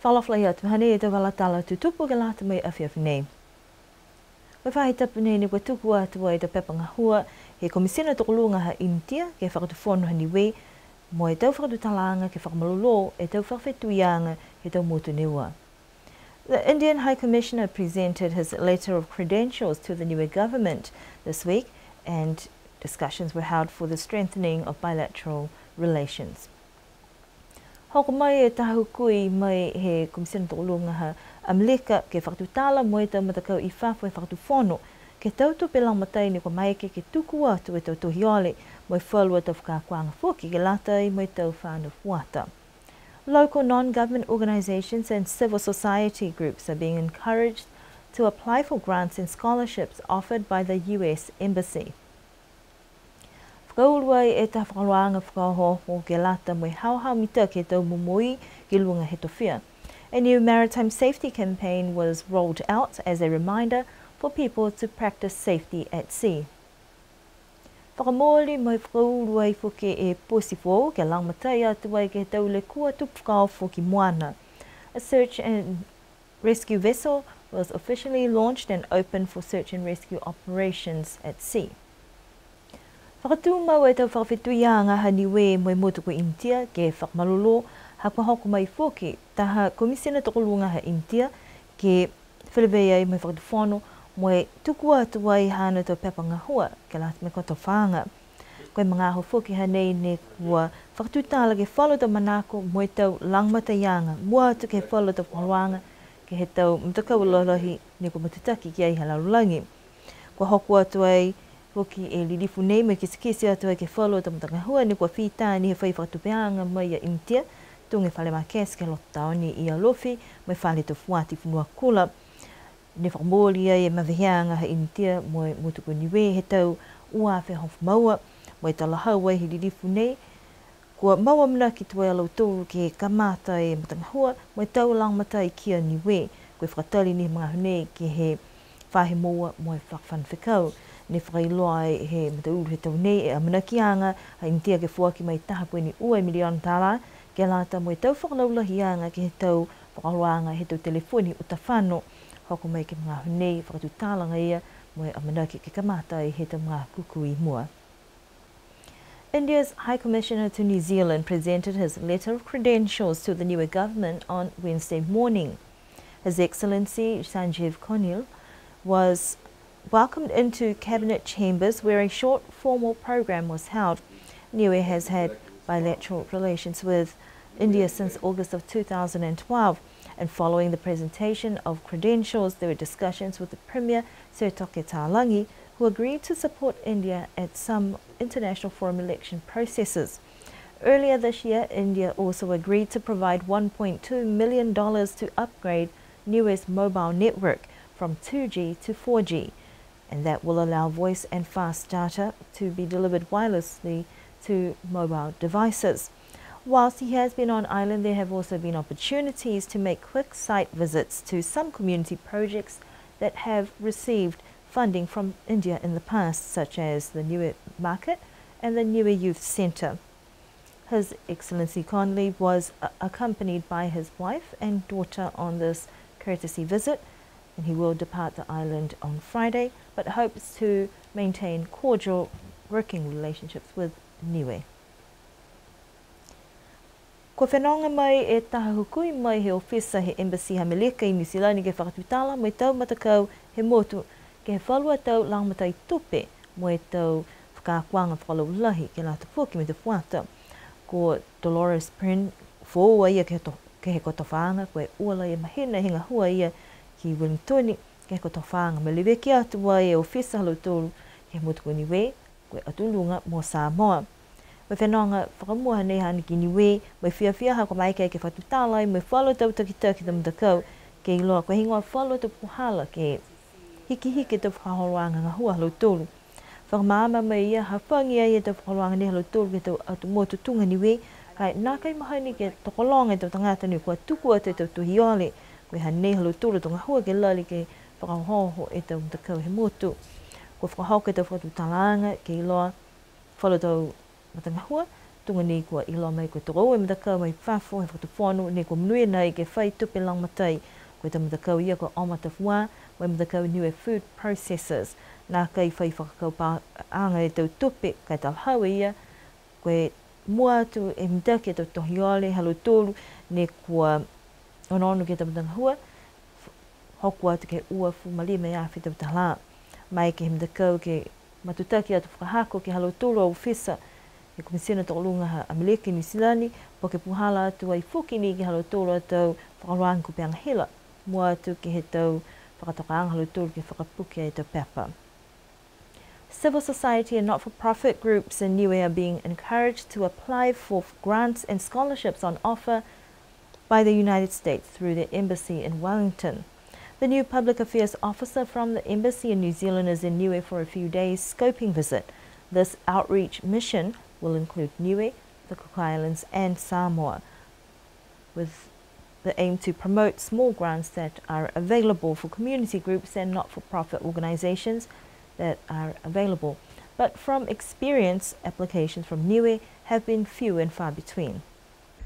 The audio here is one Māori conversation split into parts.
Whalawhai atu hane e te walatala tu tupu ke lata mai awhiawhi nei. Koe whahi tapu nei ni koe tuku atua e te pepanga hua he komisina tokolunga ha India ke whakatuwhono hani we mo e tau whakatutalanga ke whakamalolo e tau whakawhetuianga he tau motu neua. The Indian High Commissioner presented his letter of credentials to the Niue government this week, and discussions were held for the strengthening of bilateral relations. Hoko mai e tahu kui mai he komisina tokolunga ha Amerika ke whakatutala mo e tau matakau I whawhai whakatuwhono ke tautu pelang matai ni ko mai ke tuku atu e tau tohiole mo e whalua tau whakakuanga whoki ke latai mo e tau whāna fuata. Local non-government organizations and civil society groups are being encouraged to apply for grants and scholarships offered by the US Embassy. Whakaulua e ta whakaroanga whakahoho ke lata mo e hauhau mita ke tau mumui ke lunga he towhia. A new maritime safety campaign was rolled out as a reminder for people to practice safety at sea. Whakamōli mai whakaurua I whuke e posifo ke langmatai atua I ke tau le kua tupukao whuki moana. A search and rescue vessel was officially launched and opened for search and rescue operations at sea. Whakatū mau e tau whakawhetuianga hani we mo e motuku India ke whakamalolo hako hoko mai whuki taha komisina tokolunga ha India ke whilewei ai mai whakatuwhono mo e tuku atua I hana tau pepanga hua ke lata me koto whanga. Koe mga aho whuki hanei ne kua whakatutala ke whalo tau manako mo e tau langmataianga mua atu ke whalo tau whaloanga ke he tau mtakau lolohi ne ko matutaki ki ai halaulangi. Kua hoku atua ai whuki e lilifu nei me kisikisi atua ke whalo tau mtaka hua ne kua whitāni he whai whakatupeanga mai a India tunge whale makes ke lotaoni I alofi mai whale tu fuati funua kula. Ne whakamōli ai e maweheanga ha India mo e motuku niwe he tau ua whehofu maua mo e talahau ai he lilifu nei. Kua maua mna ki tuai alau tōru ke kamata e matangahua mo e tau langmata I kia niwe. Koe whakatali ni mga hunei ke he whahe moa mo e whakawhanwhikau. Ne whakailoa ai he matauru he tau nei e amanakianga ha India ke fuaki mai taha koe ni ua miliona tala ke lata mo e tau whakalaulahianga ke he tau whakaroanga he tau telefoni o ta whano. Hoko mai ke mga hunei whakatutālanga ia mo e amanaki ke kamata I he tau mga kukui mua. India's High Commissioner to New Zealand presented his letter of credentials to the Niue government on Wednesday morning. His Excellency Sanjeev Konial was welcomed into cabinet chambers where a short formal program was held. Niue has had bilateral relations with India since August of 2012, and following the presentation of credentials, there were discussions with the Premier Sir Toke Talangi, who agreed to support India at some international forum election processes. Earlier this year, India also agreed to provide $1.2 million to upgrade Niue's mobile network from 2G to 4G, and that will allow voice and fast data to be delivered wirelessly to mobile devices. Whilst he has been on island, there have also been opportunities to make quick site visits to some community projects that have received funding from India in the past, such as the Niue Market and the Niue Youth Centre. His Excellency Conley was accompanied by his wife and daughter on this courtesy visit, and he will depart the island on Friday, but hopes to maintain cordial working relationships with Niue. Ko whenonga mai e taha hukui mai he ofisa he Embassy Amerika I New Zealand ke whakatutala mo e tau matakau he motu ke he whalua tau langmatai tupe mo e tau whakakuanga whakalaulahi ke lata fuki me te fuata. Ko Dolores Prin fōua ia ke he kotowhanga koe uala e mahina hinga hua ia ki Wellingtoni ke he kotowhanga. Me lewe ki atua e ofisa halutolu ke he motu ko Niue koe atulunga mo Samoa. Mai whenonga whakamua nei hana ki Niue, mai whiawhia hako mai kei ke whatutalai, mai whalo tau taki tam takau, ke iloa koe hingoa whalo tau puhala ke hiki tau whahoroanga ngā hua halau tolu. Whakamama mai ia hawhangi ai e tau whahoroanga nei halau tolu ke tau atu mō tutunga Niue, kai nā kai mahani ke tokolonga e tau tangata ni kua tuku atu e tau tuhiole, koe hanei halau tolu tau ngā hua ke lali ke whakahoho e tau takau he motu. Ko whakahauka e tau whakatutalanga ke iloa whalo tau matangahua, tunga ni kua ilo mai ko toro e mdaka mai whafo he whakatawhanu ni kua mnui nei ke whai tupe lang matai ko te mdaka ia ko omata fua mai mdaka Niue Food Processors nā kai whai whakakau pa anga e tau tupe kai tal hawa ia koe mua tu e mdaka e tau tohi ole halo tolu ni kua ono ke tau mdanga hua hokua te ke ua fu mali me awhi tau tahala mai ke mdaka ke matutaki atu whakahako ke halo tolu au fisa e komisina tokolunga ha Ameleki New Zealand po ke puhala atu ai fuki ni ke halo tolu atau whakaroang ko peanga hela mua atu ke he tau whakatokaanga halo tolu ke whakapuki ai tau pepa. Civil society and not-for-profit groups in Niue are being encouraged to apply for grants and scholarships on offer by the United States through the embassy in Wellington. The new public affairs officer from the embassy in New Zealand is in Niue for a few days scoping visit. This outreach mission will include Niue, the Cook Islands and Samoa, with the aim to promote small grants that are available for community groups and not-for-profit organisations that are available. But from experience, applications from Niue have been few and far between.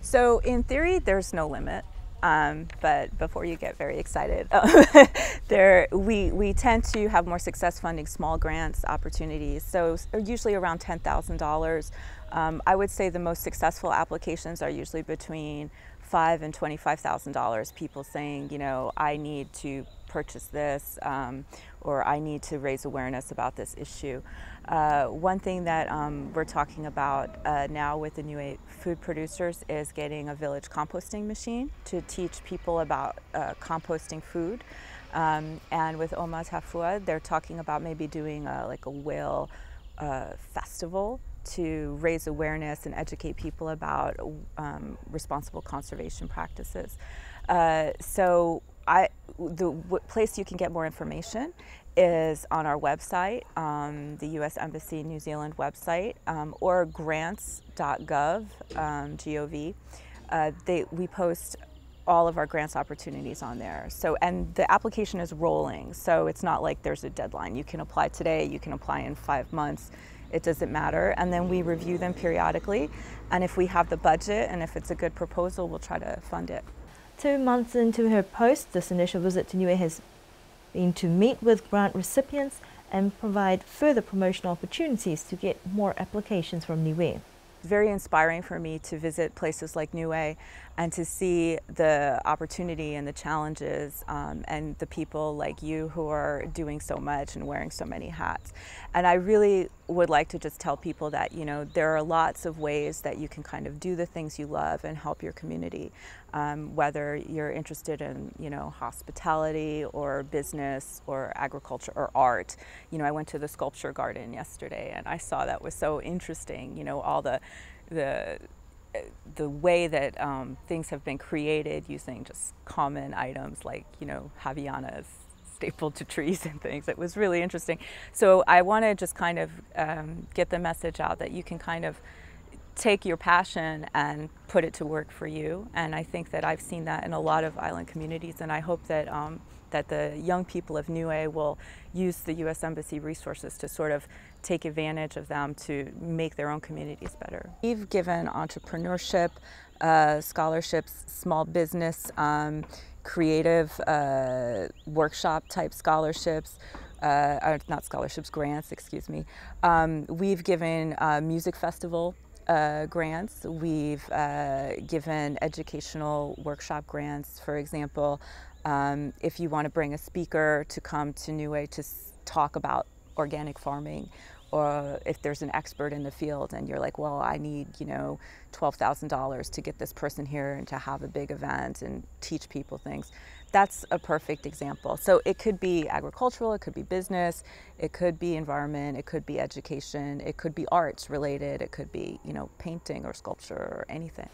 So in theory, there's no limit. But before you get very excited, we tend to have more success funding small grants opportunities, so usually around $10,000. I would say the most successful applications are usually between $5,000 and $25,000. People saying, you know, I need to purchase this, or I need to raise awareness about this issue. One thing that we're talking about now with the Niue food producers is getting a village composting machine to teach people about composting food. And with Omatafua, they're talking about maybe doing like a whale festival to raise awareness and educate people about responsible conservation practices. So the place you can get more information is on our website, the U.S. Embassy New Zealand website, or grants.gov, G-O-V. We post all of our grants opportunities on there. So, and the application is rolling, so it's not like there's a deadline. You can apply today, you can apply in 5 months. It doesn't matter, and then we review them periodically, and if we have the budget and if it's a good proposal, we'll try to fund it. 2 months into her post, this initial visit to Niue has been to meet with grant recipients and provide further promotional opportunities to get more applications from Niue. Very inspiring for me to visit places like Niue and to see the opportunity and the challenges and the people like you who are doing so much and wearing so many hats. And I really would like to just tell people that, you know, there are lots of ways that you can kind of do the things you love and help your community, whether you're interested in, you know, hospitality or business or agriculture or art. You know, I went to the sculpture garden yesterday and I saw that was so interesting, you know, all the way that things have been created using just common items like, you know, Havianas stapled to trees and things. It was really interesting. So I want to just kind of get the message out that you can kind of take your passion and put it to work for you. And I think that I've seen that in a lot of island communities, and I hope that that the young people of Niue will use the U.S. Embassy resources to sort of take advantage of them to make their own communities better. We've given entrepreneurship scholarships, small business, creative workshop type scholarships, not scholarships, grants, excuse me. We've given music festival grants. We've given educational workshop grants. For example, if you want to bring a speaker to come to Niue to talk about organic farming, or if there's an expert in the field and you're like, well, I need, you know, $12,000 to get this person here and to have a big event and teach people things. That's a perfect example. So it could be agricultural, it could be business, it could be environment, it could be education, it could be arts related, it could be, you know, painting or sculpture or anything.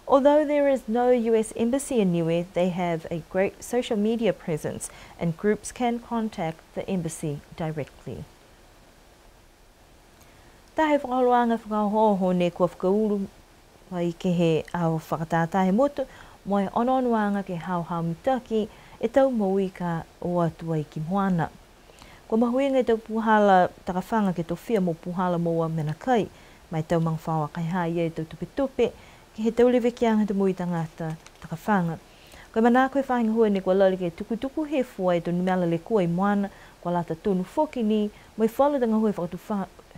Although there is no US Embassy in Niue, they have a great social media presence and groups can contact the embassy directly. Tahe whakaroanga whakahoho ne kua whakauru wai ke he au whakatatahe motu, mo e ononuanga ke hau mitaki e tau maui ka o atua I ki moana. Kua mahuinga e tau puhala takawhanga ke tofia mo puhala moa mena kai, mai tau mang whaua kai hai e tau tupe ki he tau lewe ki anga te mui tangata takawhanga. Koe mana koe whainga hua ni kua lali ke tuku he fua e tonu meala le kua i moana kua lata tonu whoki ni mai whalu tanga hua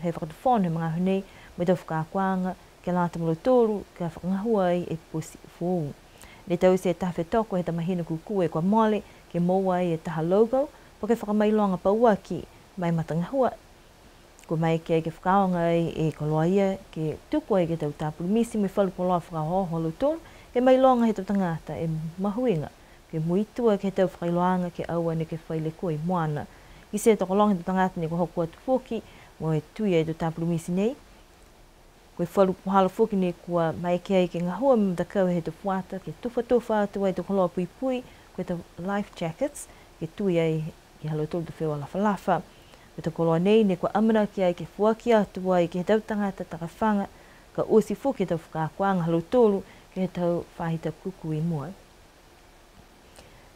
he whakatuwhonu he mga hune mai tau whakakuanga ke lata molo toru ke whakangahua e posi fuu. Ne tau se tafe toko he tamahina kukue kua mole ke moua e taha logo po ke whakamailonga pauaki mai matangahua. Ko mai ke whakaonga e koloa ia ke tuku e ke tau tāpuru misi mai whalu poloa whakahoho loton ke mai longa he tau tangata e mahuinga ke muitua ke tau whakailoanga ke aua ne ke whaile koe moana. I se toko longa he tau tangata ne ko hoku atu whoki mo e tui e tau tāpuru misi nei. Koe whalu pohala whoki ne kua mai ke ai ke ngahua mtakau he tau whata ke tufa atu e tau koloa pui pui koe tau life jackets ke tui ai ke halo tolu te whewa lafa. Koe tau koloa nei ne kua amana ki ai ke fuaki atu ai ke he tau tangata takawhanga ka osi whoki tau whakakuanga halo tolu ke tau whahita kuku I mua.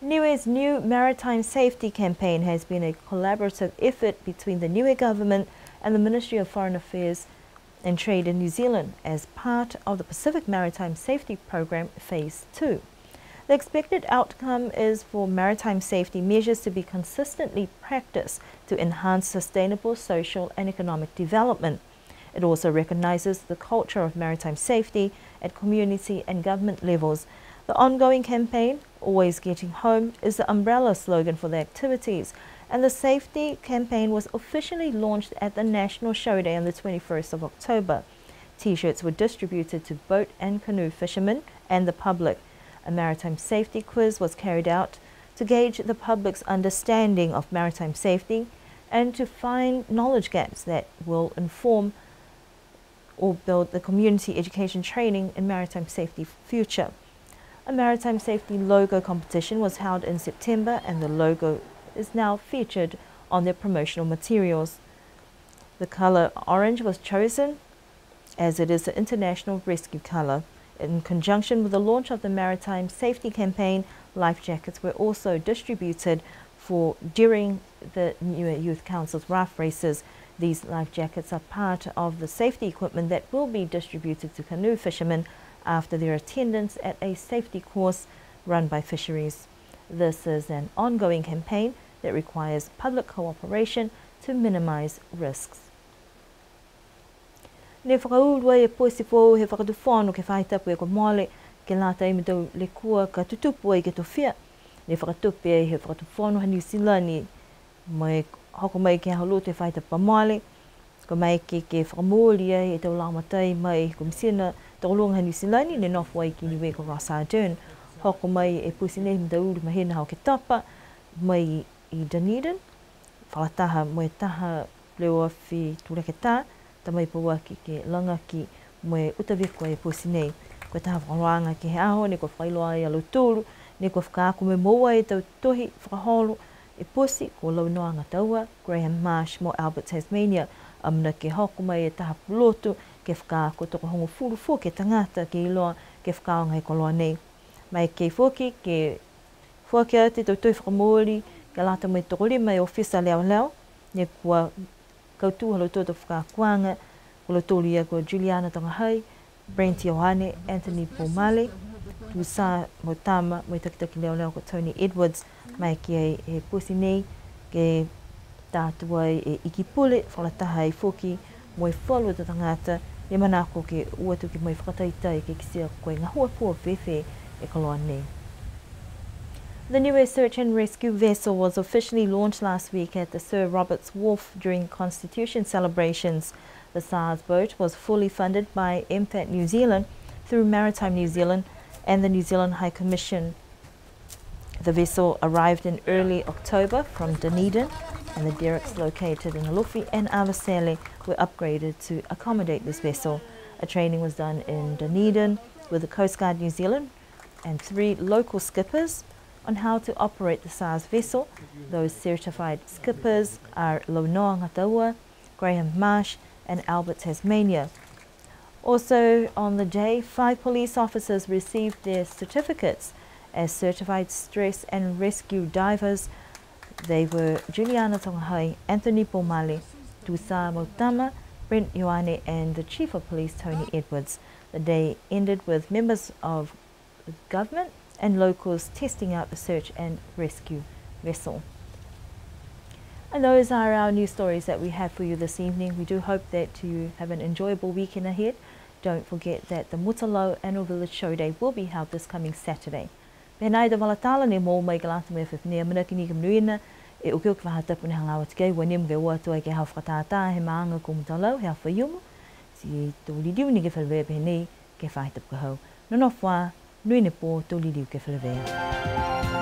Niue's new maritime safety campaign has been a collaborative effort between the Niue government and the Ministry of Foreign Affairs and Trade in New Zealand as part of the Pacific Maritime Safety Program Phase 2. The expected outcome is for maritime safety measures to be consistently practiced to enhance sustainable social and economic development. It also recognises the culture of maritime safety at community and government levels. The ongoing campaign, Always Getting Home, is the umbrella slogan for the activities, and the safety campaign was officially launched at the National Show Day on the 21st of October. T-shirts were distributed to boat and canoe fishermen and the public. A maritime safety quiz was carried out to gauge the public's understanding of maritime safety and to find knowledge gaps that will inform or build the community education training in maritime safety future. A maritime safety logo competition was held in September and the logo is now featured on their promotional materials. The colour orange was chosen as it is the international rescue colour. In conjunction with the launch of the maritime safety campaign, life jackets were also distributed during the Niue Youth Council's raft races. These life jackets are part of the safety equipment that will be distributed to canoe fishermen after their attendance at a safety course run by fisheries. This is an ongoing campaign that requires public cooperation to minimise risks. Ne whakaulua e poesifo he whakatuwhanu ke whaitapu e ko mole ke lata imi tau le kua ka tutupu ai ke to whia. Ne whakatupe e he whakatuwhanu ha New Zealand mai hoko mai ke halo te whaitapu mole. Ko mai ke whakamōli ai e tau laumatai mai ko misina tau longa ha New Zealand ne nofu ai ki niwe ko Ross Ardern. Hoko mai e pusine imi tau uri mahena hao ke tapa mai I Dunedin. Whakataha moe taha leo awhi tureke tā. Tamai pauaki ke langaki moe utaweko e posi nei. Koe taha whakaroanga ke he aho, ne ko whailoa I alo tūru, ne ko whakaako me moua e tau tohi whakaholo e posi ko launoanga taua, Graham Marsh mo Albert, Tasmania. Amna ke hoko mai e taha pulotu ke whakaako toko hongo furu ke tangata ke iloa ke whakaonga e koloa nei. Mai ke whoki ke whoki ate tau toi whakamōri ke lata mai toko lima e ofisa leo ne kua kautu halo toto whakakuanga, ko tolu ia ko Juliana Tongahai, Brent Ioane, Anthony Pomale, Tusa Motama, mo takitaki leo ko Tony Edwards, mai ki e pusi nei, ke tātua e ikipule, whalataha I whoki, mo e whalu ta tangata, e manako ke uatu ki mo e whakataitai ke kisia koe ngahua pua whewhe e koloa nei. The Niue search and rescue vessel was officially launched last week at the Sir Roberts Wharf during Constitution celebrations. The SARS boat was fully funded by MFAT New Zealand through Maritime New Zealand and the New Zealand High Commission. The vessel arrived in early October from Dunedin, and the derricks located in Alofi and Awasele were upgraded to accommodate this vessel. A training was done in Dunedin with the Coast Guard New Zealand and 3 local skippers on how to operate the SARS vessel. Those certified skippers are Launoa Ngataua, Graham Marsh and Albert, Tasmania. Also on the day, 5 police officers received their certificates as certified stress and rescue divers. They were Juliana Tongahai, Anthony Pomale, Tusa Motama Brent Ioane and the Chief of Police, Tony Edwards. The day ended with members of the government and locals testing out the search and rescue vessel. And those are our news stories that we have for you this evening. We do hope that you have an enjoyable weekend ahead. Don't forget that the Mutalau Annual Village Show Day will be held this coming Saturday. Pēnei te walatala ne mō mai galata me whiwhnea manakini kamnuina e o keo ki whahatapu ne hangawa te kei wani mga ua tua ke hau whakatātā he maanga ko Mutalau he hawha iumu si tōli liu ni ke whalawea pēnei ke whahatapu ka hau. Nono whā, nui ne pō tōli liu ke whalawea.